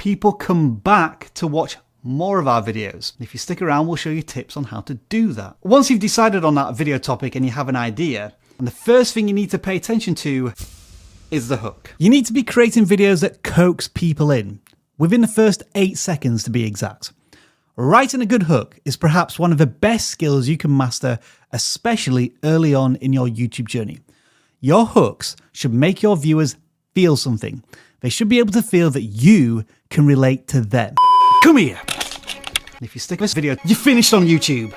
people come back to watch more of our videos. If you stick around, we'll show you tips on how to do that. Once you've decided on that video topic and you have an idea, and the first thing you need to pay attention to is the hook. You need to be creating videos that coax people in, within the first 8 seconds to be exact. Writing a good hook is perhaps one of the best skills you can master, especially early on in your YouTube journey. Your hooks should make your viewers feel something. They should be able to feel that you can relate to them. Come here. If you stick with this video, you're finished on YouTube.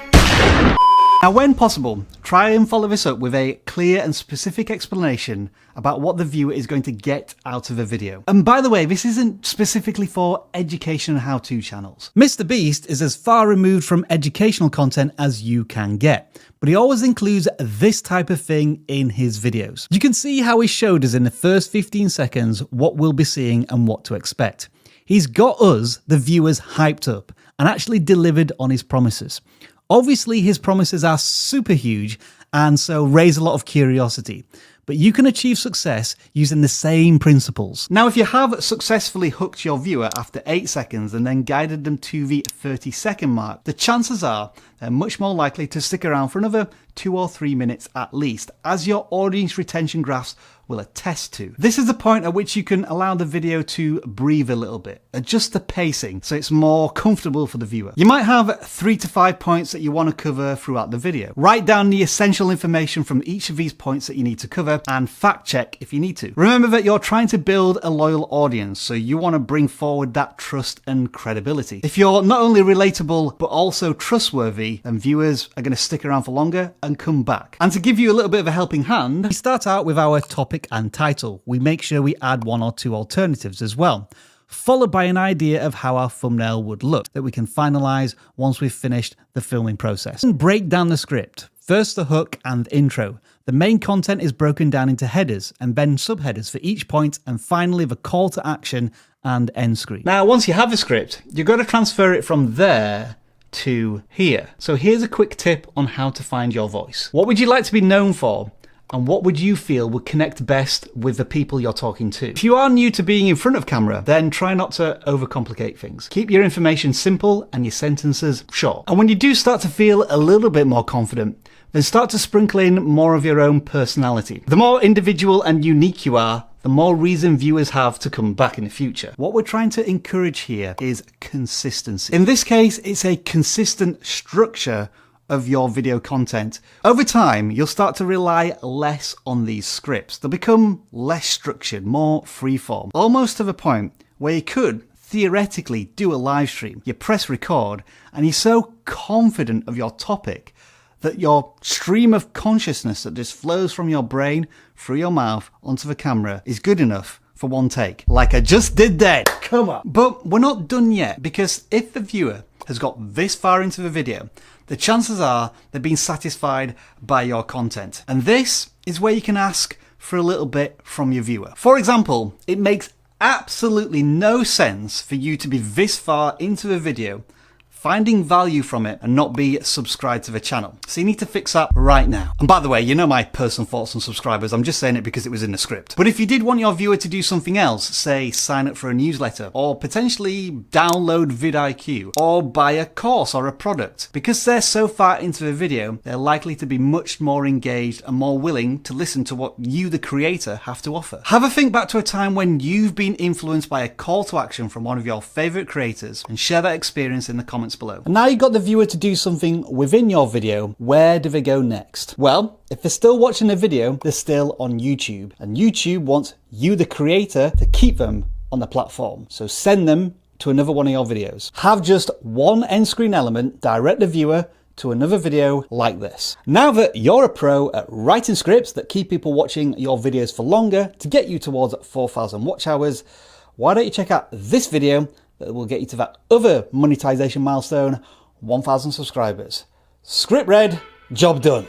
Now, when possible, try and follow this up with a clear and specific explanation about what the viewer is going to get out of a video. And by the way, this isn't specifically for education and how-to channels. Mr. Beast is as far removed from educational content as you can get, but he always includes this type of thing in his videos. You can see how he showed us in the first 15 seconds what we'll be seeing and what to expect. He's got us, the viewers, hyped up and actually delivered on his promises. Obviously, his promises are super huge and so raise a lot of curiosity. But you can achieve success using the same principles. Now, if you have successfully hooked your viewer after 8 seconds and then guided them to the 30-second mark, the chances are they're much more likely to stick around for another 2 or 3 minutes at least, as your audience retention graphs will attest to. This is the point at which you can allow the video to breathe a little bit, adjust the pacing so it's more comfortable for the viewer. You might have 3 to 5 points that you want to cover throughout the video. Write down the essential information from each of these points that you need to cover and fact check if you need to. Remember that you're trying to build a loyal audience, so you want to bring forward that trust and credibility. If you're not only relatable but also trustworthy, then viewers are going to stick around for longer and come back. And to give you a little bit of a helping hand, we start out with our topic and title. We make sure we add 1 or 2 alternatives as well, followed by an idea of how our thumbnail would look that we can finalize once we've finished the filming process. And break down the script. First the hook and intro. The main content is broken down into headers and then subheaders for each point, and finally the call to action and end screen. Now, once you have the script, you've got to transfer it from there to here. So here's a quick tip on how to find your voice. What would you like to be known for? And what would you feel would connect best with the people you're talking to? If you are new to being in front of camera, then try not to overcomplicate things. Keep your information simple and your sentences short. And when you do start to feel a little bit more confident, then start to sprinkle in more of your own personality. The more individual and unique you are, the more reason viewers have to come back in the future. What we're trying to encourage here is consistency. In this case, it's a consistent structure of your video content. Over time, you'll start to rely less on these scripts. They'll become less structured, more freeform, almost to the point where you could theoretically do a live stream. You press record and you're so confident of your topic that your stream of consciousness that just flows from your brain through your mouth onto the camera is good enough for one take, like I just did then. Come on. But we're not done yet, because if the viewer has got this far into the video, the chances are they've been satisfied by your content. And this is where you can ask for a little bit from your viewer. For example, it makes absolutely no sense for you to be this far into the video, finding value from it, and not be subscribed to the channel. So you need to fix that right now. And by the way, you know my personal thoughts on subscribers. I'm just saying it because it was in the script. But if you did want your viewer to do something else, say sign up for a newsletter, or potentially download VidIQ, or buy a course or a product, because they're so far into the video, they're likely to be much more engaged and more willing to listen to what you, the creator, have to offer. Have a think back to a time when you've been influenced by a call to action from one of your favorite creators, and share that experience in the comments below. And now you've got the viewer to do something within your video. Where do they go next? Well, if they're still watching the video, they're still on YouTube, and YouTube wants you, the creator, to keep them on the platform. So send them to another one of your videos. Have just one end screen element direct the viewer to another video like this. Now that you're a pro at writing scripts that keep people watching your videos for longer to get you towards 4,000 watch hours, why don't you check out this video that will get you to that other monetization milestone, 1,000 subscribers. Script read, job done.